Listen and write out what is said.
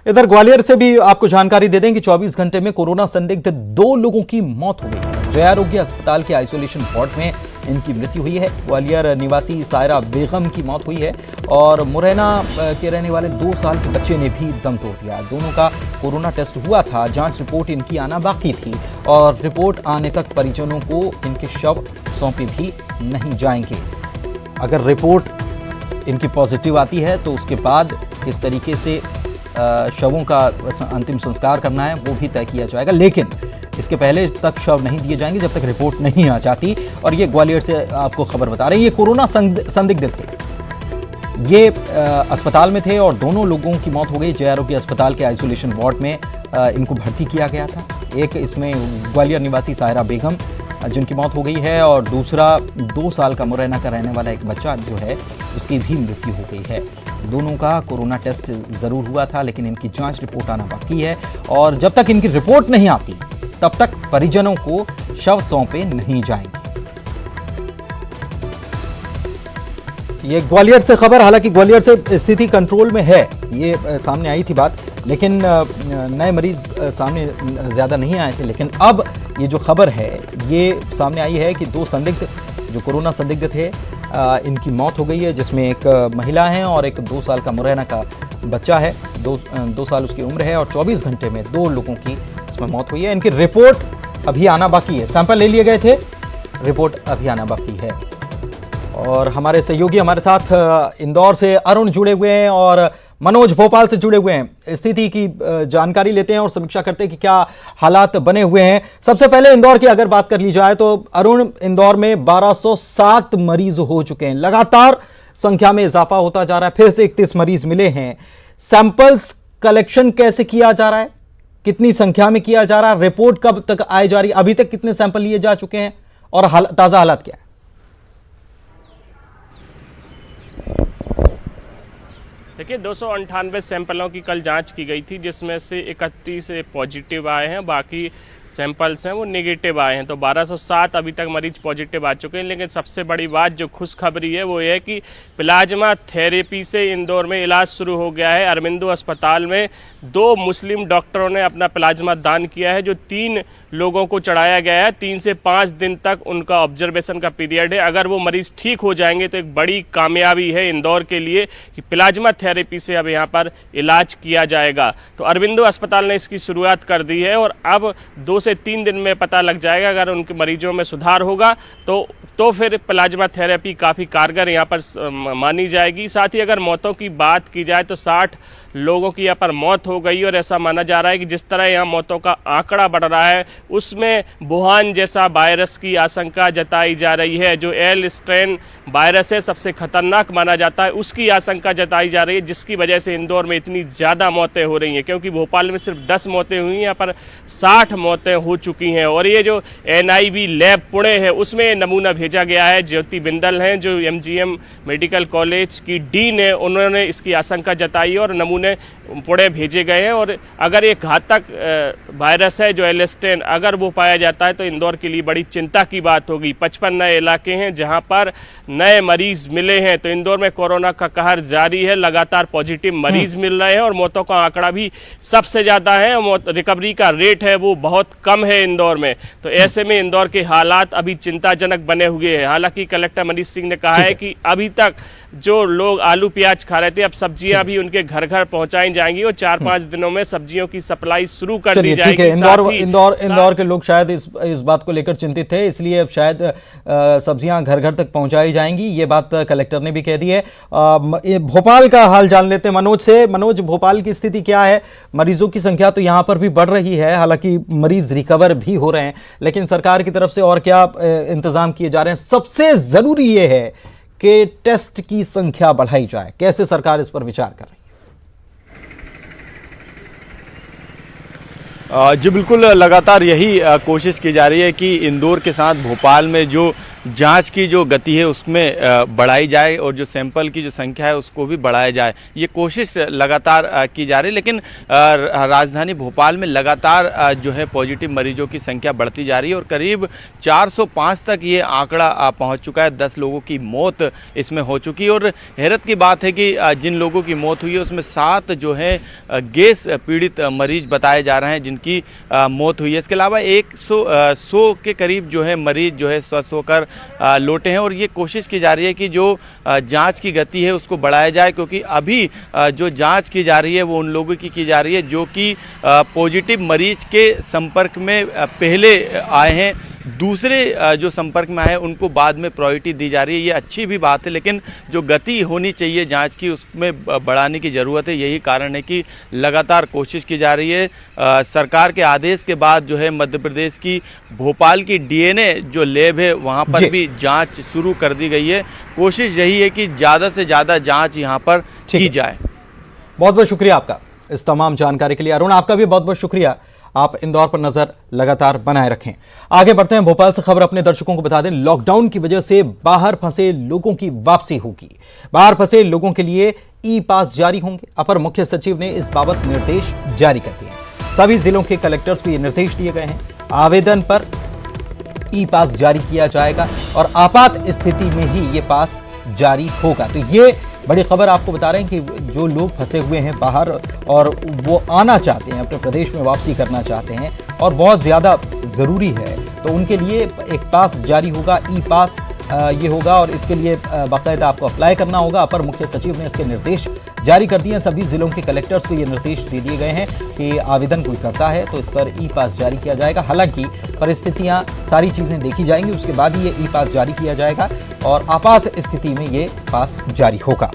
इधर ग्वालियर से भी आपको जानकारी दे दें कि 24 घंटे में कोरोना संदिग्ध 2 लोगों की मौत हो गई है। जय आरोग्य अस्पताल के आइसोलेशन वार्ड में इनकी मृत्यु हुई है। ग्वालियर निवासी सायरा बेगम की मौत हुई है और मुरैना के रहने वाले 2 साल के बच्चे ने भी दम तोड़ दिया। दोनों का कोरोना टेस्ट हुआ था, जांच रिपोर्ट इनकी आना बाकी थी और रिपोर्ट आने तक परिजनों को इनके शव सौंपे भी नहीं जाएंगे। अगर रिपोर्ट इनकी पॉजिटिव आती है तो उसके बाद किस तरीके से शवों का अंतिम संस्कार करना है वो भी तय किया जाएगा, लेकिन इसके पहले तक शव नहीं दिए जाएंगे जब तक रिपोर्ट नहीं आ जाती। और ये ग्वालियर से आपको खबर बता रहे हैं, ये कोरोना संदिग्ध थे, ये अस्पताल में थे और दोनों लोगों की मौत हो गई। जय आरोग्य अस्पताल के आइसोलेशन वार्ड में इनको भर्ती किया गया था। एक इसमें ग्वालियर निवासी सायरा बेगम जिनकी मौत हो गई है और दूसरा 2 साल का मुरैना का रहने वाला एक बच्चा जो है उसकी भी मृत्यु हो गई है। दोनों का कोरोना टेस्ट जरूर हुआ था लेकिन इनकी जांच रिपोर्ट आना बाकी है और जब तक इनकी रिपोर्ट नहीं आती तब तक परिजनों को शव सौंपे नहीं जाएंगे। ये ग्वालियर से खबर, हालांकि ग्वालियर से स्थिति कंट्रोल में है, ये सामने आई थी बात, लेकिन नए मरीज सामने ज़्यादा नहीं आए थे। लेकिन अब ये जो खबर है ये सामने आई है कि 2 संदिग्ध जो कोरोना संदिग्ध थे इनकी मौत हो गई है, जिसमें एक महिला है और एक 2 साल का मुरैना का बच्चा है। 2 साल उसकी उम्र है और 24 घंटे में 2 लोगों की इसमें मौत हुई है। इनकी रिपोर्ट अभी आना बाकी है, सैंपल ले लिए गए थे, रिपोर्ट अभी आना बाकी है। और हमारे सहयोगी हमारे साथ इंदौर से अरुण जुड़े हुए हैं और मनोज भोपाल से जुड़े हुए हैं। स्थिति की जानकारी लेते हैं और समीक्षा करते हैं कि क्या हालात बने हुए हैं। सबसे पहले इंदौर की अगर बात कर ली जाए तो अरुण, इंदौर में 1207 मरीज हो चुके हैं, लगातार संख्या में इजाफा होता जा रहा है, फिर से 31 मरीज मिले हैं। सैंपल्स कलेक्शन कैसे किया जा रहा है, कितनी संख्या में किया जा रहा है, रिपोर्ट कब तक आए जा रही है, अभी तक कितने सैंपल लिए जा चुके हैं और ताजा हालात क्या है? देखिए 298 सैंपलों की कल जांच की गई थी, जिसमें से 31 पॉजिटिव आए हैं, बाकी सैंपल्स हैं वो नेगेटिव आए हैं। तो 1207 अभी तक मरीज पॉजिटिव आ चुके हैं। लेकिन सबसे बड़ी बात जो खुशखबरी है वो ये है कि प्लाज्मा थेरेपी से इंदौर में इलाज शुरू हो गया है। अरविंदो अस्पताल में 2 मुस्लिम डॉक्टरों ने अपना प्लाज्मा दान किया है, जो 3 लोगों को चढ़ाया गया है। 3 से 5 दिन तक उनका ऑब्जर्वेशन का पीरियड है। अगर वो मरीज ठीक हो जाएंगे तो एक बड़ी कामयाबी है इंदौर के लिए कि प्लाज्मा थेरेपी से अब यहाँ पर इलाज किया जाएगा। तो अरविंदो अस्पताल ने इसकी शुरुआत कर दी है और अब 2 से 3 दिन में पता लग जाएगा। अगर उनके मरीजों में सुधार होगा तो फिर प्लाज्मा थेरेपी काफ़ी कारगर यहाँ पर मानी जाएगी। साथ ही अगर मौतों की बात की जाए तो 60 लोगों की यहाँ पर मौत हो गई और ऐसा माना जा रहा है कि जिस तरह यहाँ मौतों का आंकड़ा बढ़ रहा है उसमें वुहान जैसा वायरस की आशंका जताई जा रही है। जो एल स्ट्रेन वायरस है, सबसे खतरनाक माना जाता है, उसकी आशंका जताई जा रही है, जिसकी वजह से इंदौर में इतनी ज़्यादा मौतें हो रही हैं। क्योंकि भोपाल में सिर्फ 10 मौतें हुई हैं, यहाँ पर 60 मौतें हो चुकी हैं। और ये जो NIV लैब पुणे है उसमें नमूना भेजा गया है। ज्योति बिंदल हैं जो MGM मेडिकल कॉलेज की डीन है, उन्होंने इसकी आशंका जताई और नमूने पुणे भेजे गए हैं। और अगर एक घातक वायरस है जो एल स्ट्रेन, अगर वो पाया जाता है तो इंदौर के लिए बड़ी चिंता की बात होगी। 55 नए इलाके हैं जहां पर नए मरीज मिले हैं। तो इंदौर में कोरोना का कहर जारी है, लगातार पॉजिटिव मरीज मिल रहे हैं और मौतों का आंकड़ा भी सबसे ज़्यादा है। रिकवरी का रेट है वो बहुत कम है इंदौर में। तो ऐसे में इंदौर के हालात अभी चिंताजनक बने हुए हैं। हालांकि कलेक्टर मनीष सिंह ने कहा है कि अभी तक जो लोग आलू प्याज खा रहे थे, अब सब्जियां भी उनके घर घर पहुंचाई जाएंगी और 4-5 दिनों में सब्जियों की सप्लाई शुरू कर दी जाएगी। इंदौर के लोग शायद इस बात को लेकर चिंतित थे, इसलिए अब शायद सब्जियां घर घर तक पहुंचाई जाएंगी, ये बात कलेक्टर ने भी कह दी है। भोपाल का हाल जान लेते हैं मनोज से। मनोज, भोपाल की स्थिति क्या है? मरीजों की संख्या तो यहां पर भी बढ़ रही है, हालांकि मरीज रिकवर भी हो रहे हैं, लेकिन सरकार की तरफ से और क्या इंतजाम किए जा रहे हैं? सबसे जरूरी ये है कि टेस्ट की संख्या बढ़ाई जाए, कैसे सरकार इस पर विचार कर रही है? जी बिल्कुल, लगातार यही कोशिश की जा रही है कि इंदौर के साथ भोपाल में जो जांच की जो गति है उसमें बढ़ाई जाए और जो सैंपल की जो संख्या है उसको भी बढ़ाया जाए। ये कोशिश लगातार की जा रही है, लेकिन राजधानी भोपाल में लगातार जो है पॉजिटिव मरीजों की संख्या बढ़ती जा रही है और करीब 405 तक ये आंकड़ा पहुंच चुका है। 10 लोगों की मौत इसमें हो चुकी है और हैरत की बात है कि जिन लोगों की मौत हुई है उसमें 7 जो है गैस पीड़ित मरीज बताए जा रहे हैं जिनकी मौत हुई है। इसके अलावा 100 के करीब जो है मरीज जो है स्वस्थ होकर लौटे हैं और ये कोशिश की जा रही है कि जो जांच की गति है उसको बढ़ाया जाए, क्योंकि अभी जो जांच की जा रही है वो उन लोगों की जा रही है जो कि पॉजिटिव मरीज के संपर्क में पहले आए हैं। दूसरे जो संपर्क में आए उनको बाद में प्रायोरिटी दी जा रही है। ये अच्छी भी बात है, लेकिन जो गति होनी चाहिए जांच की उसमें बढ़ाने की ज़रूरत है। यही कारण है कि लगातार कोशिश की जा रही है। सरकार के आदेश के बाद जो है मध्य प्रदेश की भोपाल की डीएनए जो लैब है वहाँ पर भी जांच शुरू कर दी गई है। कोशिश यही है कि ज़्यादा से ज़्यादा जाँच यहाँ पर की जाए। बहुत बहुत शुक्रिया आपका इस तमाम जानकारी के लिए। अरुण, आपका भी बहुत बहुत शुक्रिया। आप इंदौर पर नजर लगातार बनाए रखें। आगे बढ़ते हैं। भोपाल से खबर अपने दर्शकों को बता दें, लॉकडाउन की वजह से बाहर फंसे लोगों की वापसी होगी। बाहर फंसे लोगों के लिए ई पास जारी होंगे। अपर मुख्य सचिव ने इस बाबत निर्देश जारी कर दिए हैं। सभी जिलों के कलेक्टर्स को ये निर्देश दिए गए हैं। आवेदन पर ई पास जारी किया जाएगा और आपात स्थिति में ही ये पास जारी होगा। तो ये बड़ी खबर आपको बता रहे हैं कि जो लोग फंसे हुए हैं बाहर और वो आना चाहते हैं, अपने प्रदेश में वापसी करना चाहते हैं और बहुत ज़्यादा ज़रूरी है, तो उनके लिए एक पास जारी होगा, ई पास ये होगा और इसके लिए बाकायदा आपको अप्लाई करना होगा। अपर मुख्य सचिव ने इसके निर्देश जारी कर दिए हैं। सभी जिलों के कलेक्टर्स को ये निर्देश दे दिए गए हैं कि आवेदन कोई करता है तो इस पर ई पास जारी किया जाएगा। हालांकि परिस्थितियां सारी चीज़ें देखी जाएंगी, उसके बाद ही ये ई पास जारी किया जाएगा और आपात स्थिति में ये पास जारी होगा।